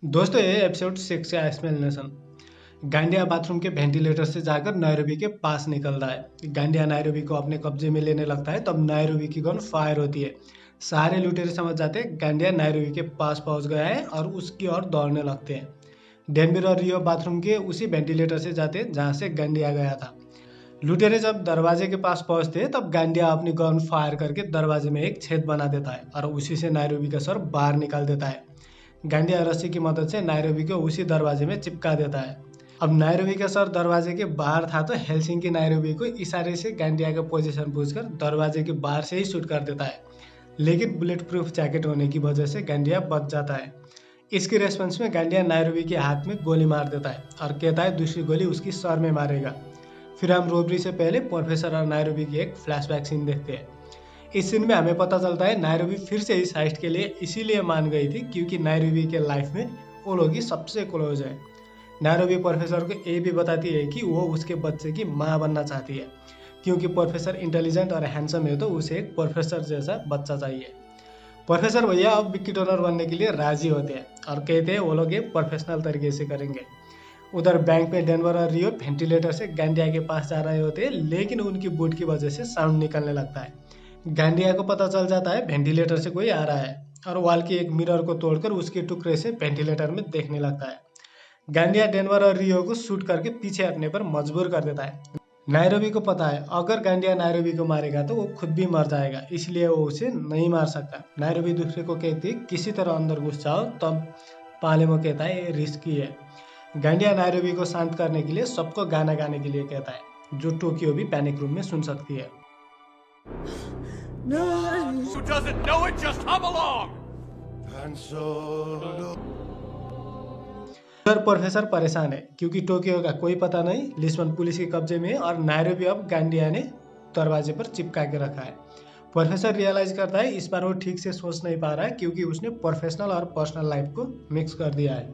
दोस्तों ये एपिसोड 6 का एक्सप्लेनेशन। गांडिया बाथरूम के वेंटिलेटर से जाकर नायरोबी के पास निकल रहा है। गांडिया नायरोबी को अपने कब्जे में लेने लगता है, तब नायरोबी की गन फायर होती है। सारे लुटेरे समझ जाते हैं गांडिया नायरोबी के पास पहुंच गया है और उसकी ओर दौड़ने लगते हैं। डेनविर और रियो बाथरूम के उसी वेंटिलेटर से जाते हैं जहां से गांडिया गया था। लुटेरे जब दरवाजे के पास पहुंचते हैं तब गांडिया अपनी गन फायर करके दरवाजे में एक छेद बना देता है और उसी से नायरोबी का सर बाहर निकाल देता है। गांडिया रस्सी की मदद से नायरोबी को उसी दरवाजे में चिपका देता है। अब नायरोबी का सर दरवाजे के बाहर था तो हेलसिंकी नायरोबी को इशारे से गांडिया का पोजीशन पूछकर दरवाजे के बाहर से ही शूट कर देता है, लेकिन बुलेट प्रूफ जैकेट होने की वजह से गांडिया बच जाता है। इसकी रेस्पॉन्स में गांडिया नायरोबी के हाथ में गोली मार देता है और कहता है दूसरी गोली उसकी सर में मारेगा। फिर हम रोबरी से पहले प्रोफेसर और नायरोबी की एक फ्लैशबैक सीन देखते हैं। इस सीन में हमें पता चलता है नायरोबी फिर से इस हाइस्ट के लिए इसीलिए मान गई थी क्योंकि नायरोबी के लाइफ में वो लोग ही सबसे क्लोज है। नायरोबी प्रोफेसर को ये भी बताती है कि वो उसके बच्चे की माँ बनना चाहती है, क्योंकि प्रोफेसर इंटेलिजेंट और हैंडसम है तो उसे एक प्रोफेसर जैसा बच्चा चाहिए। प्रोफेसर भैया अब विक्की डोनर बनने के लिए राजी होते हैं और कहते हैं वो लोग ये प्रोफेशनल तरीके से करेंगे। उधर बैंक में डेनवर और रियो वेंटिलेटर से गांडिया के पास जा रहे होते हैं, लेकिन उनकी बूट की वजह से साउंड निकलने लगता है। गांडिया को पता चल जाता है वेंटिलेटर से कोई आ रहा है और वॉल की एक मिरर को तोड़कर उसके टुकड़े से वेंटिलेटर में देखने लगता है। गांडिया डेनवर और रियो को शूट करके पीछे हटने पर मजबूर कर देता है। नायरोबी को पता है अगर गांडिया नायरोबी को मारेगा तो वो खुद भी मर जाएगा, इसलिए वो उसे नहीं मार सकता। नायरोबी दूसरे को कहती है किसी तरह अंदर घुस जाओ, तब पालेमो कहता है ये रिस्की है। गांडिया नायरोबी को शांत करने के लिए सबको गाना गाने के लिए कहता है, जो टोक्यो भी पैनिक रूम में सुन सकती है। Who doesn't know it, just hum along! उधर प्रोफेसर परेशान है क्योंकि टोक्यो का कोई पता नहीं, लिस्बन पुलिस के कब्जे में है और नायरोबी अब गांडिया ने दरवाजे पर चिपका के रखा है। प्रोफेसर रियलाइज करता है इस बार वो ठीक से सोच नहीं पा रहा है क्योंकि उसने प्रोफेशनल और पर्सनल लाइफ को मिक्स कर दिया है।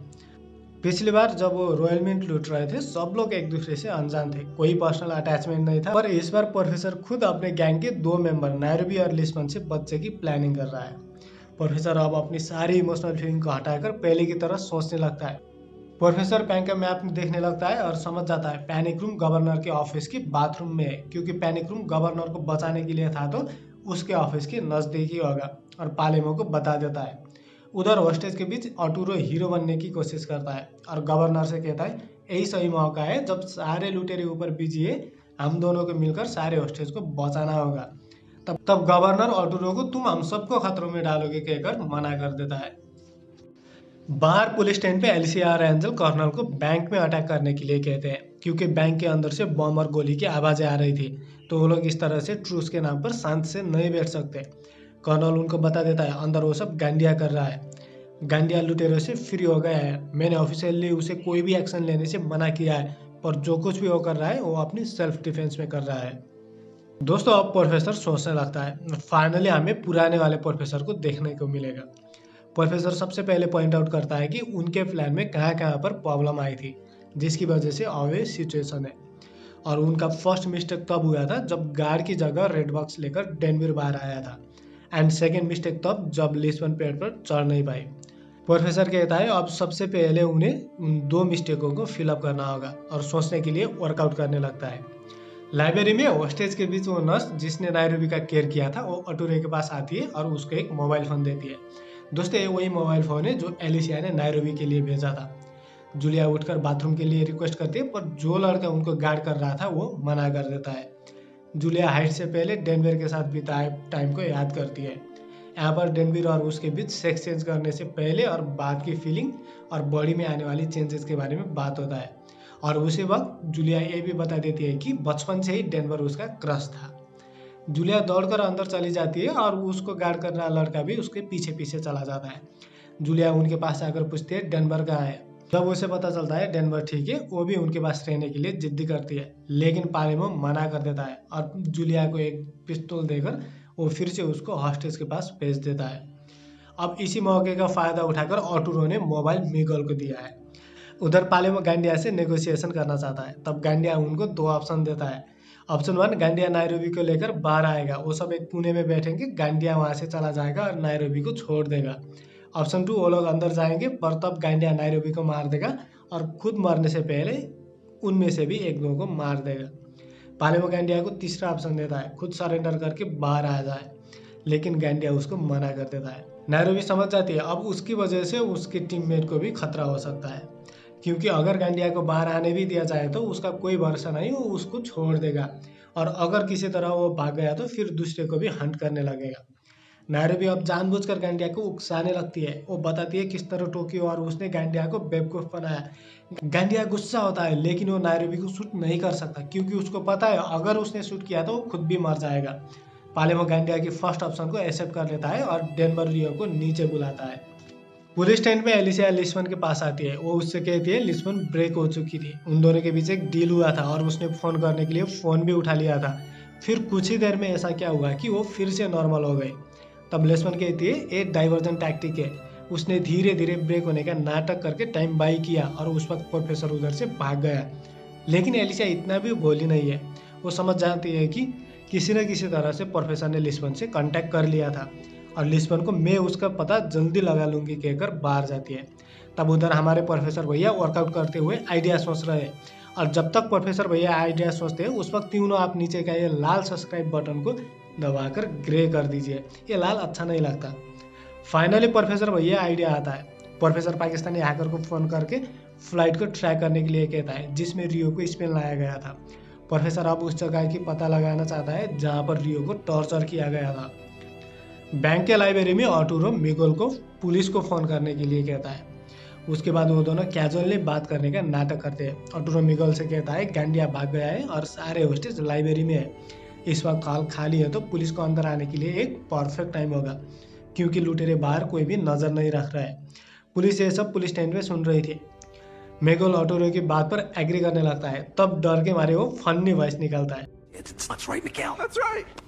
पिछली बार जब वो रॉयल मिंट लूट रहे थे सब लोग एक दूसरे से अनजान थे, कोई पर्सनल अटैचमेंट नहीं था, पर इस बार प्रोफेसर खुद अपने गैंग के 2 मेंबर नायरोबी और लिस्बन से बच्चे की प्लानिंग कर रहा है। प्रोफेसर अब अपनी सारी इमोशनल फीलिंग को हटाकर पहले की तरह सोचने लगता है। प्रोफेसर बैंक का मैप देखने लगता है और समझ जाता है पैनिक रूम गवर्नर के ऑफिस के बाथरूम में है, क्योंकि पैनिक रूम गवर्नर को बचाने के लिए था तो उसके ऑफिस के नजदीक ही होगा, और पालेमो को बता देता है। उधर होस्टेज के बीच अटूरो हीरो बनने की कोशिश करता है और गवर्नर से कहता है यही सही मौका है जब सारे लुटेरे ऊपर बिजी है, हम दोनों को मिलकर सारे होस्टेज को बचाना होगा। तब गवर्नर अटूरो को तुम हम सबको खतरों में डालोगे कहकर मना कर देता है। बाहर पुलिस स्टैंड पे एलिसिया और एंजल कर्नल को बैंक में अटैक करने के लिए कहते हैं, क्योंकि बैंक के अंदर से बम और गोली की आवाजें आ रही थी, तो वो लोग इस तरह से ट्रूस के नाम पर शांत से नहीं बैठ सकते। कर्नल उनको बता देता है अंदर वो सब गांडिया कर रहा है। गांडिया लुटेरों से फ्री हो गया है, मैंने ऑफिशियली उसे कोई भी एक्शन लेने से मना किया है, पर जो कुछ भी वो कर रहा है वो अपनी सेल्फ डिफेंस में कर रहा है। दोस्तों अब प्रोफेसर सोचने लगता है फाइनली हमें पुराने वाले प्रोफेसर को देखने को मिलेगा। प्रोफेसर सबसे पहले पॉइंट आउट करता है कि उनके प्लान में कहाँ कहाँ पर प्रॉब्लम आई थी, जिसकी वजह से अवे सिचुएशन है। और उनका फर्स्ट मिस्टेक तब हुआ था जब गार्ड की जगह रेड बॉक्स लेकर डेनविर बाहर आया था, एंड सेकेंड मिस्टेक तब जब लिस्बन पेड़ पर चढ़ नहीं पाई। प्रोफेसर कहता है अब सबसे पहले उन्हें उन 2 मिस्टेकों को फिलअप करना होगा और सोचने के लिए वर्कआउट करने लगता है। लाइब्रेरी में होस्टेज के बीच वो नर्स जिसने नायरोबी का केयर किया था वो अटूरे के पास आती है और उसको एक मोबाइल फोन देती है। दोस्तों ये वही मोबाइल फोन है जो एलिसिया ने नायरोबी के लिए भेजा था। जूलिया उठकर बाथरूम के लिए रिक्वेस्ट करती है, पर जो लड़का उनको गार्ड कर रहा था वो मना कर देता है। जूलिया हाइट से पहले डेनविर के साथ बिताए टाइम को याद करती है। यहाँ पर डेनविर और उसके बीच सेक्स चेंज करने से पहले और बाद की फीलिंग और बॉडी में आने वाली चेंजेस के बारे में बात होता है, और उसी वक्त जूलिया ये भी बता देती है कि बचपन से ही डेनवर उसका क्रश था। जूलिया दौड़कर अंदर चली जाती है और उसको गार्ड करने वाला लड़का भी उसके पीछे पीछे चला जाता है। जूलिया उनके पास आकर पूछती है डेनवर कहाँ है। जब उसे पता चलता है डेनवर ठीक है, वो भी उनके पास रहने के लिए जिद्दी करती है, लेकिन पालेमो मना कर देता है और जूलिया को एक पिस्तौल देकर वो फिर से उसको हॉस्टेज के पास भेज देता है। अब इसी मौके का फायदा उठाकर ऑटूरो ने मोबाइल मिगल को दिया है। उधर पालेमो गांडिया से नेगोशिएशन करना चाहता है, तब गांडिया उनको 2 ऑप्शन देता है। ऑप्शन 1, गांडिया नायरोबी को लेकर बाहर आएगा, वो सब एक पुणे में बैठेंगे, गांडिया वहां से चला जाएगा और नायरोबी को छोड़ देगा। ऑप्शन 2, वो लोग अंदर जाएंगे पर तब गांडिया नायरोबी को मार देगा और खुद मरने से पहले उनमें से भी एक दो को मार देगा। पालेमो गांडिया को तीसरा ऑप्शन देता है, खुद सरेंडर करके बाहर आ जाए, लेकिन गांडिया उसको मना कर देता है। नायरोबी समझ जाती है अब उसकी वजह से उसके टीममेट को भी खतरा हो सकता है, क्योंकि अगर गांडिया को बाहर आने भी दिया जाए तो उसका कोई भरोसा नहीं, वो उसको छोड़ देगा और अगर किसी तरह वो भाग गया तो फिर दूसरे को भी हंट करने लगेगा। नायरोबी अब जानबूझकर गांडिया को उकसाने लगती है। वो बताती है किस तरह टोक्यो और उसने गांडिया को बेवकूफ बनाया। गांडिया गुस्सा होता है लेकिन वो नायरोबी को शूट नहीं कर सकता, क्योंकि उसको पता है अगर उसने शूट किया तो वो खुद भी मर जाएगा। पालेमो गांडिया की फर्स्ट ऑप्शन को एक्सेप्ट कर लेता है और डेनवर रियो को नीचे बुलाता है। पुलिस स्टैंड में एलिसिया लिस्बन के पास आती है। वो उससे कहती है लिस्बन ब्रेक हो चुकी थी, उन दोनों के बीच एक डील हुआ था और उसने फोन करने के लिए फोन भी उठा लिया था। फिर कुछ ही देर में ऐसा क्या हुआ कि वो फिर से नॉर्मल हो गई। तब लिस्बन कहती है एक डाइवर्जन टैक्टिक है, उसने धीरे धीरे ब्रेक होने का नाटक करके टाइम बाई किया और उस वक्त प्रोफेसर उधर से भाग गया। लेकिन एलिसिया इतना भी भोली नहीं है, वो समझ जाती है कि किसी न किसी तरह से प्रोफेसर ने लिस्बन से कांटेक्ट कर लिया था और लिस्बन को मैं उसका पता जल्दी लगा लूंगी कहकर बाहर जाती है। तब उधर हमारे प्रोफेसर भैया वर्कआउट करते हुए आइडिया सोच रहे हैं और जब तक प्रोफेसर भैया आइडिया सोचते हैं उस वक्त तीनों आप नीचे का ये लाल सब्सक्राइब बटन को दबाकर ग्रे कर दीजिए, ये लाल अच्छा नहीं लगता। फाइनली प्रोफेसर भैया आइडिया आता है। प्रोफेसर पाकिस्तानी हैकर को फोन करके फ्लाइट को ट्रैक करने के लिए कहता है जिसमें रियो को स्पेन लाया गया था। प्रोफेसर अब उस जगह की पता लगाना चाहता है जहाँ पर रियो को टॉर्चर किया गया था। बैंक के लाइब्रेरी में आर्टुरो मिगेल को पुलिस को फोन करने के लिए कहता है। उसके बाद वो दोनों कैजुअली बात करने का नाटक करते हैं। आर्टुरो मिगेल से कहता है गांडिया भाग गया है और सारे होस्टेज लाइब्रेरी में है, इस वक्त हॉल खाली है तो पुलिस को अंदर आने के लिए एक परफेक्ट टाइम होगा, क्योंकि लुटेरे बाहर कोई भी नजर नहीं रख रहा है। पुलिस ये सब पुलिस स्टैंड में सुन रही थी। मिगेल आर्टुरो की बात पर एग्री करने लगता है। तब डर के मारे वो फनी वॉइस निकालता है। That's right, Miguel. That's right.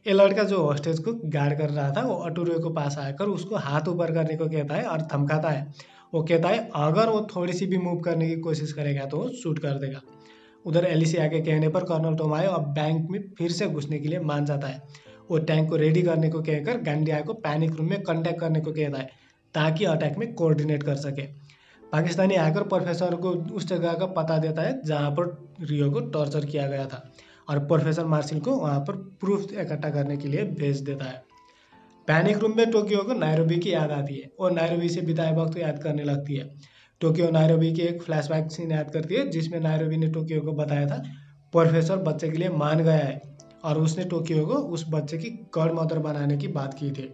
ये लड़का जो हॉस्टेज को गार्ड कर रहा था वो आर्टुरो के पास आकर उसको हाथ ऊपर करने को कहता है और धमकाता है। वो कहता है अगर वो थोड़ी सी भी मूव करने की कोशिश करेगा तो वो शूट कर देगा। उधर एलिसिया के कहने पर कर्नल टोमायो अब बैंक में फिर से घुसने के लिए मान जाता है। वो टैंक को रेडी करने को कहकर गांडिया को पैनिक रूम में कांटेक्ट करने को कहता है ताकि अटैक में कोऑर्डिनेट कर सके। पाकिस्तानी हैकर प्रोफेसर को उस जगह का पता देता है जहाँ पर रियो को टॉर्चर किया गया था और प्रोफेसर मार्शल को वहाँ पर प्रूफ इकट्ठा करने के लिए भेज देता है। पैनिक रूम में टोक्यो को नायरोबी की याद आती है और नायरोबी से बिताए वक्त याद करने लगती है। टोक्यो नायरोबी की एक फ्लैशबैक सीन याद करती है जिसमें नायरोबी ने टोक्यो को बताया था प्रोफेसर बच्चे के लिए मान गया है और उसने टोक्यो को उस बच्चे की गॉड मदर बनाने की बात की थी।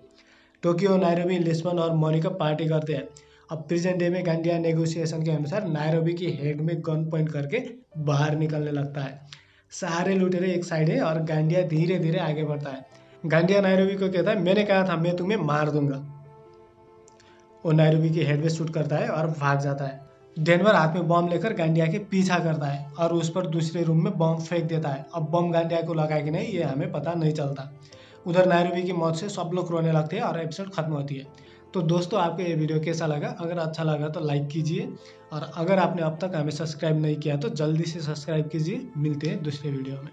टोक्यो, नायरोबी, लिस्बन और मोनिका पार्टी करते हैं। अब प्रेजेंट डे में गांडिया नेगोशिएशन के अनुसार नायरोबी की हेड में गन पॉइंट करके बाहर निकलने लगता है। सारे लुटेरे एक साइड है और गांडिया धीरे धीरे आगे बढ़ता है। गांडिया नायरोबी को कहता है मैंने कहा था मैं तुम्हें मार दूंगा। वो नायरोबी की हेड में शूट करता है और भाग जाता है। डेनवर हाथ में बम लेकर गांडिया के पीछा करता है और उस पर दूसरे रूम में बम फेंक देता है। अब बम गांडिया को लगा कि नहीं ये हमें पता नहीं चलता। उधर नायरोबी की मौत से सब लोग रोने लगते हैं और एपिसोड खत्म होती है। तो दोस्तों आपको ये वीडियो कैसा लगा? अगर अच्छा लगा तो लाइक कीजिए और अगर आपने अब तक हमें सब्सक्राइब नहीं किया तो जल्दी से सब्सक्राइब कीजिए। मिलते हैं दूसरे वीडियो में।